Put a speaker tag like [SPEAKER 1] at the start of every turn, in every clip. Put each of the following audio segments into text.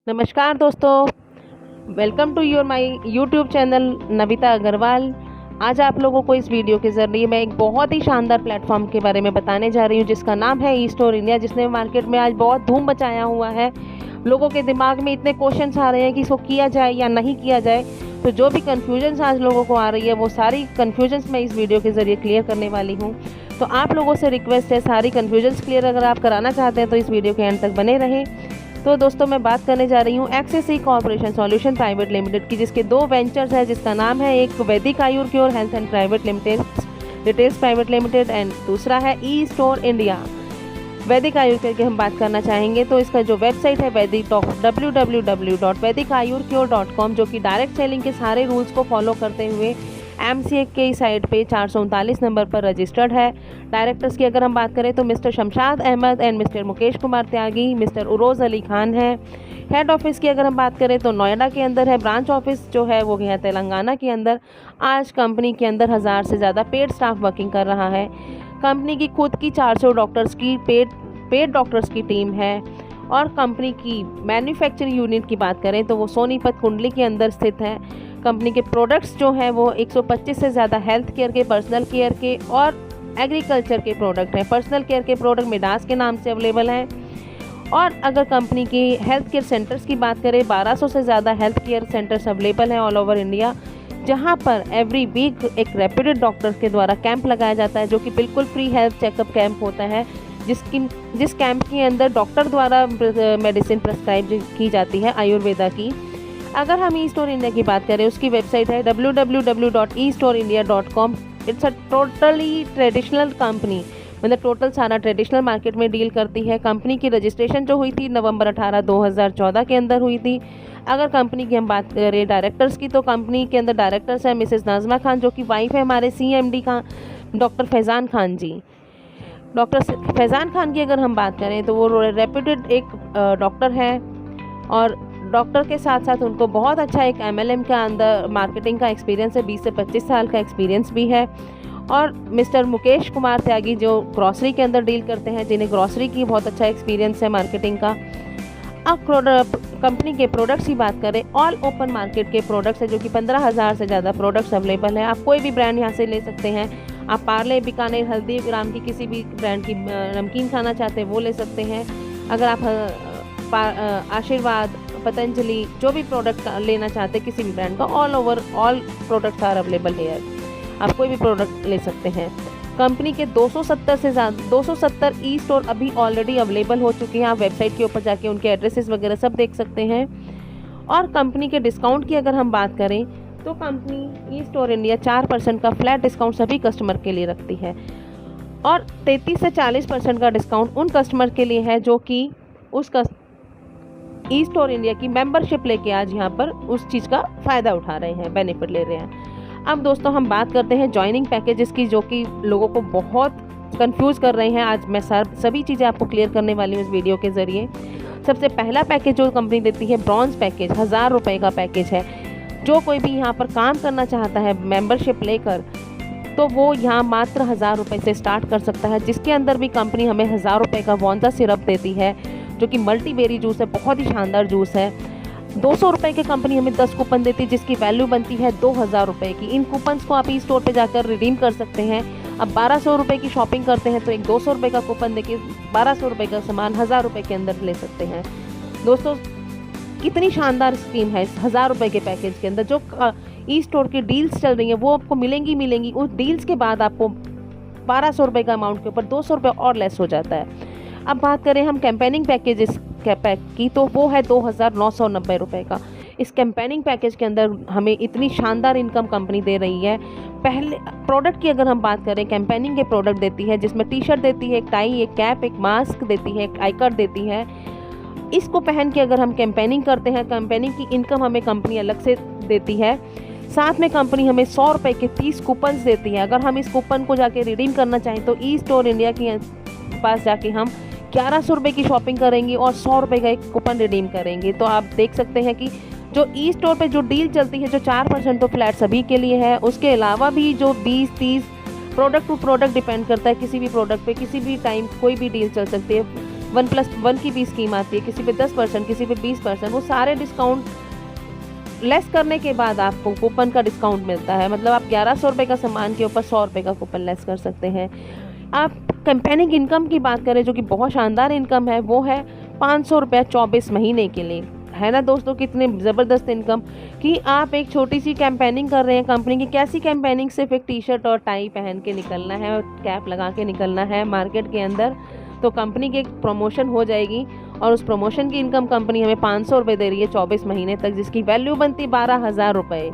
[SPEAKER 1] नमस्कार दोस्तों, welcome to your my YouTube channel Navita Agarwal. आज आप लोगों को इस वीडियो के ज़रिए मैं एक बहुत ही शानदार प्लेटफॉर्म के बारे में बताने जा रही हूँ जिसका नाम है ई स्टोर इंडिया, जिसने मार्केट में आज बहुत धूम मचाया हुआ है। लोगों के दिमाग में इतने क्वेश्चंस आ रहे हैं कि इसको किया जाए या नहीं किया जाए। तो जो भी कन्फ्यूजन्स आज लोगों को आ रही है वो सारी कन्फ्यूजन्स मैं इस वीडियो के ज़रिए क्लियर करने वाली हूँ। तो आप लोगों से रिक्वेस्ट है, सारी कन्फ्यूजन्स क्लियर अगर आप कराना चाहते हैं तो इस वीडियो के एंड तक बने रहें। तो दोस्तों, मैं बात करने जा रही हूँ एक्सिस ई कॉर्पोरेशन सॉल्यूशन प्राइवेट लिमिटेड की, जिसके दो वेंचर्स है, जिसका नाम है एक Vaidik Ayur Cure Health and Private Limited details private limited and दूसरा है ई स्टोर इंडिया। वैदिक आयुर क्योर की हम बात करना चाहेंगे तो इसका जो वेबसाइट है www.vedicayurcure.com, जो कि डायरेक्ट सेलिंग के सारे रूल्स को फॉलो करते हुए MCA की साइट पे 439 नंबर पर रजिस्टर्ड है। डायरेक्टर्स की अगर हम बात करें तो mister Shamshad Ahmed and mister Mukesh Kumar Tyagi, mister Uroj Ali Khan है। हेड ऑफिस की अगर हम बात करें तो नोएडा के अंदर है। ब्रांच ऑफिस जो है वो है तेलंगाना के अंदर। आज कंपनी के अंदर 1000 से ज़्यादा पेड स्टाफ वर्किंग कर रहा है। कंपनी की खुद की 400 डॉक्टर्स की पेड डॉक्टर्स की टीम है। और कंपनी की मैन्युफैक्चरिंग यूनिट की बात करें तो वो सोनीपत कुंडली के अंदर स्थित है। कंपनी के प्रोडक्ट्स जो हैं वो 125 से ज़्यादा हेल्थ केयर के, पर्सनल केयर के और एग्रीकल्चर के प्रोडक्ट हैं। पर्सनल केयर के प्रोडक्ट मिडास के नाम से अवेलेबल हैं। और अगर कंपनी की हेल्थ केयर सेंटर्स की बात करें, 1200 से ज़्यादा हेल्थ केयर सेंटर्स अवेलेबल हैं ऑल ओवर इंडिया, जहां पर एवरी वीक एक रेप्यूटेड डॉक्टर के द्वारा कैंप लगाया जाता है, जो कि बिल्कुल फ्री हेल्थ चेकअप कैंप होता है, जिस कैंप के अंदर डॉक्टर द्वारा मेडिसिन प्रेस्क्राइब की जाती है आयुर्वेदा की। अगर हम ई स्टोर इंडिया की बात करें, उसकी वेबसाइट है www.eStoreIndia.com। It's a totally traditional company, मतलब टोटल सारा ट्रेडिशनल मार्केट में डील करती है। कंपनी की रजिस्ट्रेशन जो हुई थी नवंबर 18, 2014 के अंदर हुई थी। अगर कंपनी की हम बात करें डायरेक्टर्स की, तो कंपनी के अंदर डायरेक्टर्स हैं मिसेस नाजमा खान, जो कि वाइफ है हमारे CMD का डॉक्टर फैज़ान खान जी। डॉक्टर फैज़ान खान की अगर हम बात करें तो वो रेप्यूटेड एक डॉक्टर है, और डॉक्टर के साथ साथ उनको बहुत अच्छा एक MLM का अंदर मार्केटिंग का एक्सपीरियंस है, 20 से 25 साल का एक्सपीरियंस भी है। और मिस्टर मुकेश कुमार त्यागी जो ग्रॉसरी के अंदर डील करते हैं, जिन्हें ग्रॉसरी की बहुत अच्छा एक्सपीरियंस है मार्केटिंग का। अब कंपनी के प्रोडक्ट्स की बात करें, ऑल ओपन मार्केट के प्रोडक्ट्स है, जो कि 15,000 से ज़्यादा प्रोडक्ट्स अवेलेबल हैं। आप कोई भी ब्रांड यहाँ से ले सकते हैं। आप पार्ले, बीकानेर, हल्दीराम की किसी भी ब्रांड की नमकीन खाना चाहते हैं वो ले सकते हैं। अगर आप आशीर्वाद, पतंजलि, जो भी प्रोडक्ट लेना चाहते हैं किसी भी ब्रांड का, all products are available here. आप कोई भी प्रोडक्ट ले सकते हैं। कंपनी के 270 ई स्टोर अभी ऑलरेडी अवेलेबल हो चुके हैं। आप वेबसाइट के ऊपर जाके उनके एड्रेसेस वगैरह सब देख सकते हैं। और कंपनी के डिस्काउंट की अगर हम बात करें तो कंपनी ई स्टोर इंडिया 4% का फ्लैट डिस्काउंट सभी कस्टमर के लिए रखती है, और 33 से 40% का डिस्काउंट उन कस्टमर के लिए है जो कि उस ई स्टोर इंडिया की मेंबरशिप लेके आज यहाँ पर उस चीज़ का फ़ायदा उठा रहे हैं, बेनिफिट ले रहे हैं। अब दोस्तों, हम बात करते हैं जॉइनिंग पैकेजेस की, जो कि लोगों को बहुत कंफ्यूज कर रहे हैं। आज मैं सभी चीज़ें आपको क्लियर करने वाली हूँ इस वीडियो के ज़रिए। सबसे पहला पैकेज जो कंपनी देती है, ब्रॉन्ज पैकेज, 1000 रुपये का पैकेज है। जो कोई भी यहाँ पर काम करना चाहता है मेंबरशिप लेकर, तो वो यहाँ मात्र 1000 रुपये से स्टार्ट कर सकता है, जिसके अंदर भी कंपनी हमें 1000 रुपये का वॉन्जा सिरप देती है, जो कि मल्टीबेरी जूस है, बहुत ही शानदार जूस है। 200 रुपये के कंपनी हमें 10 कूपन देती है, जिसकी वैल्यू बनती है 2000 रुपये की। इन कूपन्स को आप ई स्टोर पर जाकर रिडीम कर सकते हैं। अब 1200 रुपये की शॉपिंग करते हैं तो एक 200 रुपये का कूपन देके 1200 रुपये का सामान 1000 रुपये के अंदर ले सकते हैं। दोस्तों, कितनी शानदार स्कीम है इस 1000 रुपये के पैकेज के अंदर। जो ई स्टोर की डील्स चल रही हैं वो आपको मिलेंगी। उस डील्स के बाद आपको 1200 रुपये का अमाउंट के ऊपर 200 रुपये और लेस हो जाता है। अब बात करें हम कैंपेनिंग पैकेजेस की, तो वो है 2990 रुपये का। इस कैंपेनिंग पैकेज के अंदर हमें इतनी शानदार इनकम कंपनी दे रही है। पहले प्रोडक्ट की अगर हम बात करें, कैंपेनिंग के प्रोडक्ट देती है, जिसमें टी-शर्ट देती है, एक टाई, एक कैप, एक मास्क देती है, एक आई कार्ड देती है। इसको पहन के अगर हम कैंपेनिंग करते हैं, कैंपेनिंग की इनकम हमें कंपनी अलग से देती है। साथ में कंपनी हमें 100 रुपये के 30 कूपन्स देती है। अगर हम इस कूपन को जाके रिडीम करना चाहें तो ई स्टोर इंडिया के पास जाके हम 1100 रुपये की शॉपिंग करेंगे और 100 रुपये का एक कूपन रिडीम करेंगे। तो आप देख सकते हैं कि जो ई स्टोर पे जो डील चलती है, जो 4% तो फ्लैट सभी के लिए है, उसके अलावा भी जो 20-30 प्रोडक्ट टू प्रोडक्ट डिपेंड करता है, किसी भी प्रोडक्ट पे किसी भी टाइम कोई भी डील चल सकती है। 1+1 की भी स्कीम आती है, किसी पे 10%, किसी पे 20%, वो सारे डिस्काउंट लेस करने के बाद आपको कूपन का डिस्काउंट मिलता है। मतलब आप 1100 रुपये का सामान के ऊपर 100 रुपये का कूपन लेस कर सकते हैं। आप कैंपेनिंग इनकम की बात करें, जो कि बहुत शानदार इनकम है, वो है 500 रुपये 24 महीने के लिए। है ना दोस्तों, कितने ज़बरदस्त इनकम कि आप एक छोटी सी कैंपेनिंग कर रहे हैं कंपनी की। कैसी कैंपेनिंग? सिर्फ एक टी शर्ट और टाई पहन के निकलना है और कैप लगा के निकलना है मार्केट के अंदर, तो कंपनी की एक प्रमोशन हो जाएगी और उस प्रमोशन की इनकम कंपनी हमें 500 रुपये दे रही है 24 महीने तक, जिसकी वैल्यू बनती है 12,000 रुपये।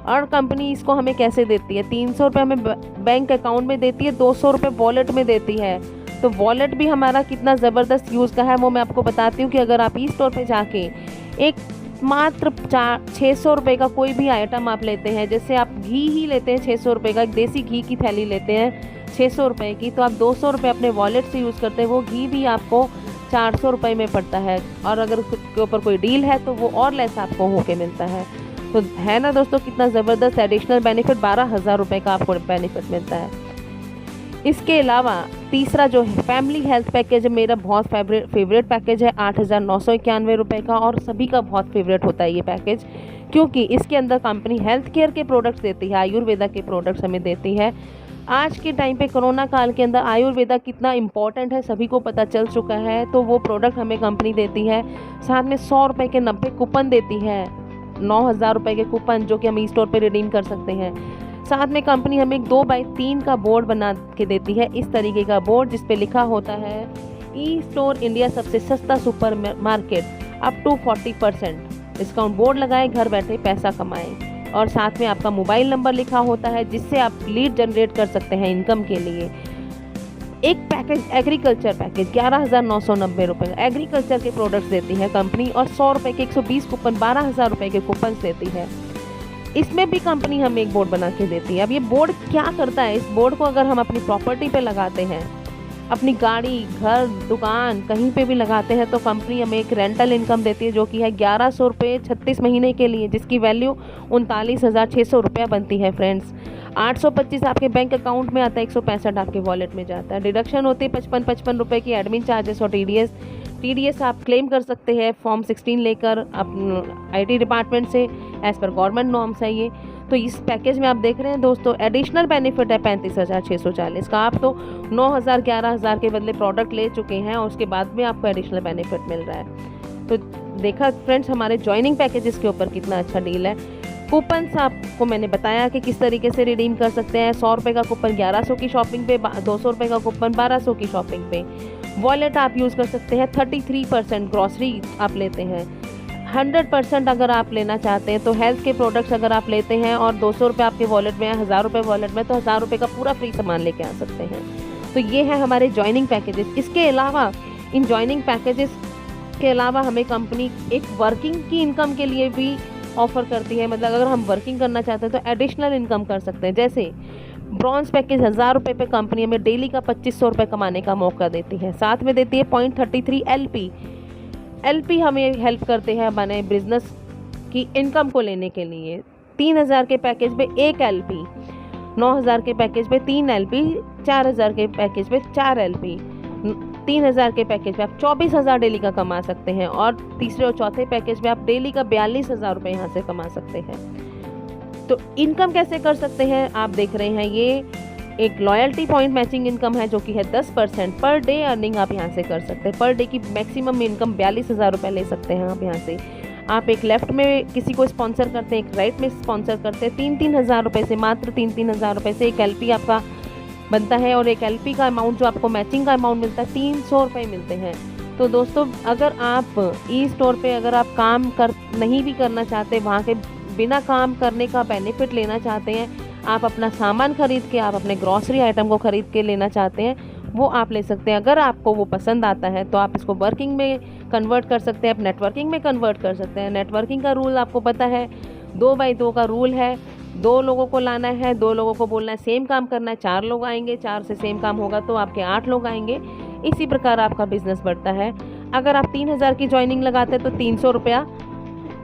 [SPEAKER 1] और कंपनी इसको हमें कैसे देती है? 300 रुपये हमें बैंक अकाउंट में देती है, 200 रुपये वॉलेट में देती है। तो वॉलेट भी हमारा कितना ज़बरदस्त यूज़ का है वो मैं आपको बताती हूँ कि अगर आप ई स्टोर पर जाके एक मात्र 600 रुपये का कोई भी आइटम आप लेते हैं, जैसे आप घी ही लेते हैं 600 रुपये का, एक देसी घी की थैली लेते हैं 600 रुपये की, तो आप 200 रुपये अपने वॉलेट से यूज़ करते हैं, वो घी भी आपको 400 रुपये में पड़ता है। और अगर उसके ऊपर कोई डील है तो वो और लेस आपको होके मिलता है। तो है ना दोस्तों, कितना ज़बरदस्त एडिशनल बेनिफिट, 12,000 रुपये का आपको बेनिफिट मिलता है। इसके अलावा तीसरा जो है फैमिली हेल्थ पैकेज है, मेरा बहुत फेवरेट पैकेज है, 8,991 रुपये का, और सभी का बहुत फेवरेट होता है ये पैकेज, क्योंकि इसके अंदर कंपनी हेल्थ केयर के प्रोडक्ट्स देती है, आयुर्वेदा के प्रोडक्ट्स हमें देती है। आज के टाइम पे कोरोना काल के अंदर आयुर्वेदा कितना इम्पॉर्टेंट है सभी को पता चल चुका है, तो वो प्रोडक्ट हमें कंपनी देती है। साथ में 100 रुपये के 90 कूपन देती है, 9,000 रुपये के कूपन जो कि हम ई स्टोर पर रिडीम कर सकते हैं। साथ में कंपनी हमें एक 2x3 का बोर्ड बना के देती है, इस तरीके का बोर्ड जिस पे लिखा होता है ई स्टोर इंडिया सबसे सस्ता supermarket up to 40% discount. Board लगाए, घर बैठे पैसा कमाएं। और साथ में आपका मोबाइल नंबर लिखा होता है जिससे आप लीड जनरेट कर सकते हैं इनकम के लिए। एक पैकेज एग्रीकल्चर पैकेज 11,990 रुपये एग्रीकल्चर के प्रोडक्ट्स देती है कंपनी, और 100 रुपये के 120 कूपन, 12,000 रुपये के कूपन देती है। इसमें भी कंपनी हमें एक बोर्ड बना के देती है। अब ये बोर्ड क्या करता है? इस बोर्ड को अगर हम अपनी प्रॉपर्टी पे लगाते हैं, अपनी गाड़ी, घर, दुकान, कहीं पे भी लगाते हैं, तो कंपनी हमें एक रेंटल इनकम देती है जो कि है 1100 रुपये 36 महीने के लिए, जिसकी वैल्यू 39,600 रुपया बनती है फ्रेंड्स। 825 आपके बैंक अकाउंट में आता है, 165 आपके वॉलेट में जाता है। डिडक्शन होती है 55 रुपये की एडमिन चार्जेस और टीडीएस आप क्लेम कर सकते हैं फॉर्म 16 लेकर IT डिपार्टमेंट से, एज़ पर गवर्नमेंट नॉर्म्स है ये। तो इस पैकेज में आप देख रहे हैं दोस्तों एडिशनल बेनिफिट है 35,640 का। आप तो 9,000 11,000 के बदले प्रोडक्ट ले चुके हैं और उसके बाद में आपको एडिशनल बेनिफिट मिल रहा है। तो देखा फ्रेंड्स हमारे ज्वाइनिंग पैकेजेस के ऊपर कितना अच्छा डील है। कूपन्स आपको मैंने बताया कि किस तरीके से रिडीम कर सकते हैं। 100 रुपये का कूपन 1100 की शॉपिंग पे, 200 रुपये का कूपन 1200 की शॉपिंग पे। वॉलेट आप यूज़ कर सकते हैं, 33% ग्रॉसरी आप लेते हैं, 100% अगर आप लेना चाहते हैं तो हेल्थ के प्रोडक्ट्स अगर आप लेते हैं और 200 रुपये आपके वॉलेट में है, 1000 रुपये वॉलेट में, तो 1000 रुपये का पूरा फ्री सामान लेके आ सकते हैं। तो ये है हमारे ज्वाइनिंग पैकेजेस। इसके अलावा इन ज्वाइनिंग पैकेजेस के अलावा हमें कंपनी एक वर्किंग की इनकम के लिए भी ऑफ़र करती है। मतलब अगर हम वर्किंग करना चाहते हैं तो एडिशनल इनकम कर सकते हैं। जैसे ब्रॉन्ज पैकेज 1000 रुपये पे कंपनी हमें डेली का 2500 रुपये कमाने का मौका देती है। साथ में देती है 0.33 LP हमें हेल्प करते हैं बने बिजनेस की इनकम को लेने के लिए। 3000 के पैकेज पे 1 LP, 9000 के पैकेज पे 3 LP, 4000 के पैकेज पे 4 LP, 3000 के पैकेज पे आप 24,000 डेली का कमा सकते हैं, और तीसरे और चौथे पैकेज पे आप डेली का 42,000 रुपये यहाँ से कमा सकते हैं। तो इनकम कैसे कर सकते हैं आप देख रहे हैं, ये एक लॉयल्टी पॉइंट मैचिंग इनकम है जो कि है 10% पर डे अर्निंग आप यहाँ से कर सकते हैं। पर डे की मैक्सिमम इनकम 42,000 रुपये ले सकते हैं आप यहाँ से। आप एक लेफ्ट में किसी को स्पॉन्सर करते हैं, एक राइट में स्पॉन्सर करते हैं, 3-3 हज़ार रुपये से, मात्र 3-3 हज़ार रुपये से एक LP आपका बनता है, और एक LP का अमाउंट जो आपको मैचिंग का अमाउंट मिलता है 300 रुपये मिलते हैं। तो दोस्तों अगर आप ई स्टोर पे अगर आप काम कर नहीं भी करना चाहते, वहाँ के बिना काम करने का बेनिफिट लेना चाहते हैं, आप अपना सामान खरीद के, आप अपने ग्रॉसरी आइटम को खरीद के लेना चाहते हैं, वो आप ले सकते हैं। अगर आपको वो पसंद आता है तो आप इसको वर्किंग में कन्वर्ट कर सकते हैं, आप नेटवर्किंग में कन्वर्ट कर सकते हैं। नेटवर्किंग का रूल आपको पता है, 2x2 का रूल है। 2 लोगों को लाना है, 2 लोगों को बोलना है सेम काम करना है, 4 लोग आएंगे, 4 से सेम काम होगा तो आपके 8 लोग आएंगे। इसी प्रकार आपका बिजनेस बढ़ता है। अगर आप 3000 की ज्वाइनिंग लगाते हैं तो 300 रुपया,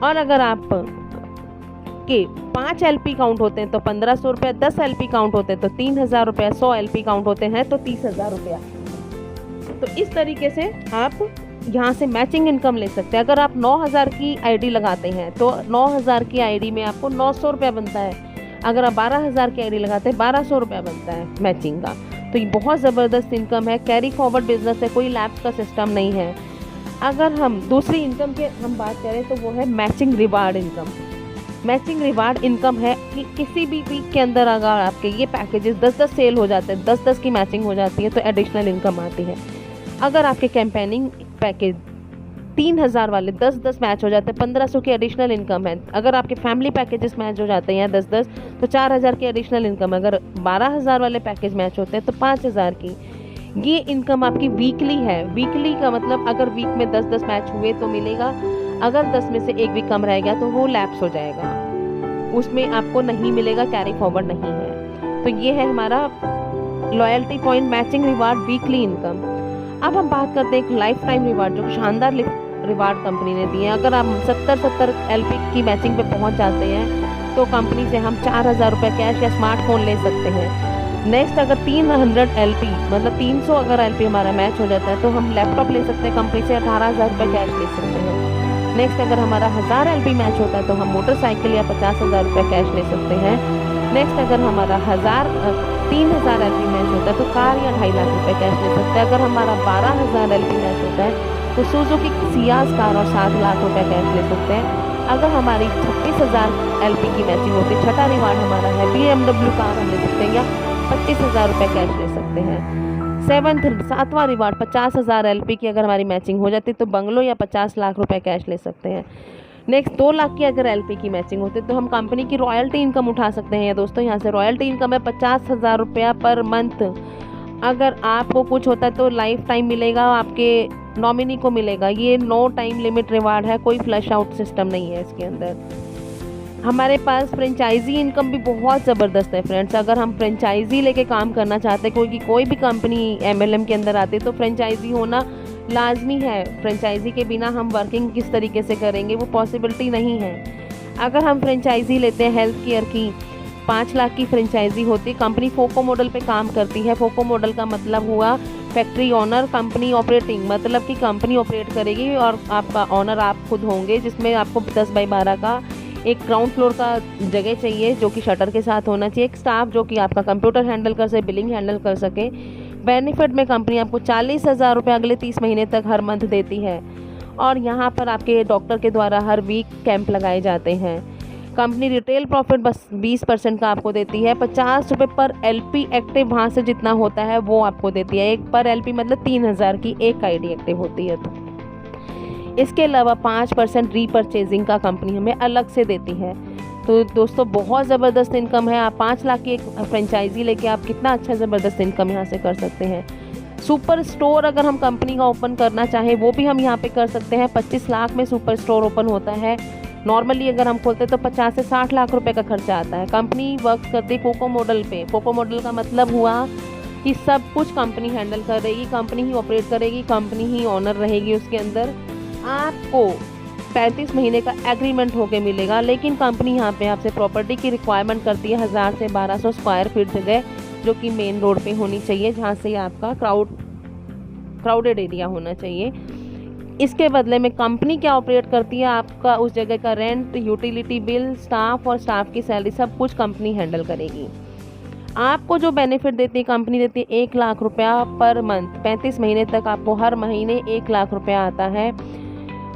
[SPEAKER 1] और अगर आप के 5 LP काउंट होते हैं तो 1500 रुपया, 10 LP काउंट होते हैं तो 3000 रुपया, 100 LP काउंट होते हैं तो 30,000 रुपया। तो इस तरीके से आप यहाँ से मैचिंग इनकम ले सकते हैं। अगर आप 9,000 की आईडी लगाते हैं तो 9,000 की आईडी में आपको 900 रुपया बनता है। अगर आप 12,000 की आईडी लगाते हैं 1200 रुपया बनता है मैचिंग का। तो ये बहुत ज़बरदस्त इनकम है, कैरी फॉरवर्ड बिजनेस है, कोई लैप्स का सिस्टम नहीं है। अगर हम दूसरी इनकम की हम बात करें तो वो है matching reward income. Matching reward income है कि किसी भी वीक के अंदर अगर आपके ये पैकेजेस 10-10 सेल हो जाते हैं, 10-10 की मैचिंग हो जाती है तो एडिशनल इनकम आती है। अगर आपके कैंपेनिंग पैकेज 3,000 वाले 10-10 मैच हो जाते हैं, 1,500 की एडिशनल इनकम है। अगर आपके फैमिली पैकेजेस मैच हो जाते हैं 10-10 तो 4,000 की एडिशनल इनकम। अगर 12,000 वाले पैकेज मैच होते हैं तो 5,000 की। ये इनकम आपकी वीकली है। वीकली का मतलब अगर वीक में 10-10 मैच हुए तो मिलेगा, अगर 10 में से एक भी कम रह गया तो वो लैप्स हो जाएगा, उसमें आपको नहीं मिलेगा, कैरी फॉरवर्ड नहीं है। तो ये है हमारा loyalty point matching reward weekly income. अब हम बात करते हैं एक लाइफ टाइम रिवार्ड जो शानदार रिवार्ड कंपनी ने दिए हैं। अगर आप 70 LP की मैचिंग पे पहुंच जाते हैं तो कंपनी से हम 4,000 रुपये कैश या स्मार्टफोन ले सकते हैं। नेक्स्ट अगर 300 LP मतलब 300 अगर LP हमारा मैच हो जाता है तो हम लैपटॉप ले सकते हैं, कंपनी से 18,000 रुपये कैश ले सकते हैं। नेक्स्ट अगर हमारा 1000 LP मैच होता है तो हम मोटरसाइकिल या 50,000 रुपये कैश ले सकते हैं। नेक्स्ट अगर हमारा 3,000 LP मैच होता है तो कार या 2.5 लाख रुपये कैश ले सकते हैं। अगर हमारा 12,000 LP मैच होता है तो सुजुकी सियाज कार और 7 लाख रुपये कैश ले सकते हैं। अगर हमारी 36,000 LP की मैचिंग होती है, छठा रिवार्ड हमारा है BMW कार हम ले सकते हैं या 25,000 रुपये कैश ले सकते हैं। सातवां रिवार्ड 50,000 LP की अगर हमारी मैचिंग हो जाती है तो बंगलो या 50 लाख रुपए कैश ले सकते हैं। नेक्स्ट 2 लाख की अगर LP की मैचिंग होती है तो हम कंपनी की रॉयल्टी इनकम उठा सकते हैं। दोस्तों यहाँ से रॉयल्टी इनकम है 50,000 रुपया पर मंथ। अगर आपको कुछ होता है तो लाइफ टाइम मिलेगा, आपके नॉमिनी को मिलेगा। ये नो टाइम लिमिट रिवार्ड है, कोई फ्लैश आउट सिस्टम नहीं है इसके अंदर। हमारे पास फ्रेंचाइजी इनकम भी बहुत ज़बरदस्त है फ्रेंड्स। अगर हम फ्रेंचाइजी लेके काम करना चाहते हैं, कोई भी कंपनी MLM के अंदर आती है तो फ्रेंचाइजी होना लाजमी है। फ्रेंचाइजी के बिना हम वर्किंग किस तरीके से करेंगे, वो पॉसिबिलिटी नहीं है। अगर हम फ्रेंचाइजी लेते हैं हेल्थ केयर की, 5 लाख की फ्रेंचाइजी होती है। कंपनी फोको मॉडल पे काम करती है। फोको मॉडल का मतलब हुआ फैक्ट्री ऑनर कंपनी ऑपरेटिंग, मतलब कि कंपनी ऑपरेट करेगी और आपका ऑनर आप खुद होंगे, जिसमें आपको 10x12 का एक ग्राउंड फ्लोर का जगह चाहिए जो कि शटर के साथ होना चाहिए। एक स्टाफ जो कि आपका कंप्यूटर हैंडल कर सके, बिलिंग हैंडल कर सके। बेनिफिट में कंपनी आपको 40,000 रुपये अगले 30 महीने तक हर मंथ देती है। और यहाँ पर आपके डॉक्टर के द्वारा हर वीक कैंप लगाए जाते हैं। कंपनी रिटेल प्रॉफिट बस 20% का आपको देती है। 50 रुपये पर LP एक्टिव वहाँ से जितना होता है वो आपको देती है। एक पर LP मतलब 3,000 की एक आईडी एक्टिव होती है। तो इसके अलावा 5% रीपरचेजिंग का कंपनी हमें अलग से देती है। तो दोस्तों बहुत ज़बरदस्त इनकम है। आप 5 लाख की एक फ्रेंचाइजी लेके आप कितना अच्छा ज़बरदस्त इनकम यहाँ से कर सकते हैं। सुपर स्टोर अगर हम कंपनी का ओपन करना चाहें वो भी हम यहाँ पे कर सकते हैं। 25 लाख में सुपर स्टोर ओपन होता है। नॉर्मली अगर हम खोलते हैं तो 50 से 60 लाख रुपए का खर्चा आता है। कंपनी वर्क करती है फोको मॉडल पे। फोको मॉडल का मतलब हुआ कि सब कुछ कंपनी हैंडल करेगी, कंपनी ही ऑपरेट करेगी, कंपनी ही ऑनर रहेगी उसके अंदर। आपको 35 महीने का एग्रीमेंट होके मिलेगा, लेकिन कंपनी यहाँ पे आपसे प्रॉपर्टी की रिक्वायरमेंट करती है 1000 से 1200 स्क्वायर फीट जगह, जो कि मेन रोड पे होनी चाहिए, जहाँ से आपका क्राउडेड एरिया होना चाहिए। इसके बदले में कंपनी क्या ऑपरेट करती है, आपका उस जगह का रेंट, यूटिलिटी बिल, स्टाफ और स्टाफ की सैलरी सब कुछ कंपनी हैंडल करेगी। आपको जो बेनिफिट देती है कंपनी देती है 1 लाख रुपया पर मंथ। 35 महीने तक आपको हर महीने 1 लाख रुपया आता है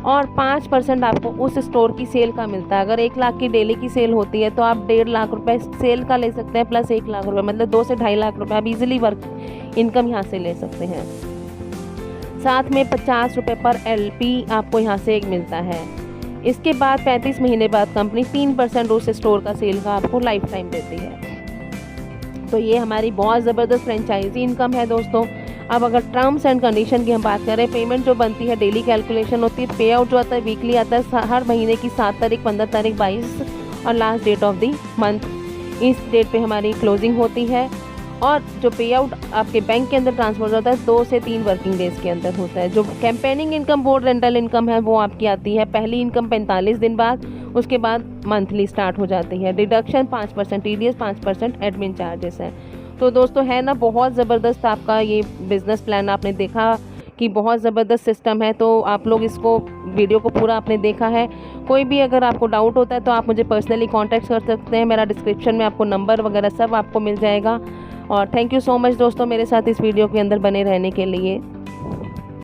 [SPEAKER 1] और 5% आपको उस स्टोर की सेल का मिलता है। अगर 1 लाख की डेली की सेल होती है तो आप 1.5 लाख रुपए सेल का ले सकते हैं प्लस 1 लाख रुपए, मतलब 2 से 2.5 लाख रुपए आप इजीली वर्क इनकम यहाँ से ले सकते हैं। साथ में 50 रुपये पर LP आपको यहाँ से एक मिलता है। इसके बाद 35 महीने बाद कंपनी 3% उस स्टोर का सेल का आपको लाइफ टाइम देती है। तो ये हमारी बहुत ज़बरदस्त फ्रेंचाइजी इनकम है दोस्तों। अब अगर टर्म्स एंड कंडीशन की हम बात करें, पेमेंट जो बनती है डेली कैलकुलेशन होती है, पे आउट जो आता है वीकली आता है हर महीने की 7 तारीख, 15 तारीख, 22 और last date of the month. इस डेट पे हमारी क्लोजिंग होती है और जो पे आउट आपके बैंक के अंदर ट्रांसफर होता है 2 से 3 वर्किंग डेज के अंदर होता है। जो campaigning income board rental income है वो आपकी आती है पहली इनकम 45 दिन बाद, उसके बाद मंथली स्टार्ट हो जाती है। डिडक्शन 5%, TDS 5%, एडमिन चार्जेस हैं। तो दोस्तों है ना बहुत ज़बरदस्त आपका ये बिज़नेस प्लान। आपने देखा कि बहुत ज़बरदस्त सिस्टम है। तो आप लोग इसको वीडियो को पूरा आपने देखा है। कोई भी अगर आपको डाउट होता है तो आप मुझे पर्सनली कांटेक्ट कर सकते हैं। मेरा डिस्क्रिप्शन में आपको नंबर वगैरह सब आपको मिल जाएगा। और थैंक यू सो मच दोस्तों मेरे साथ इस वीडियो के अंदर बने रहने के लिए।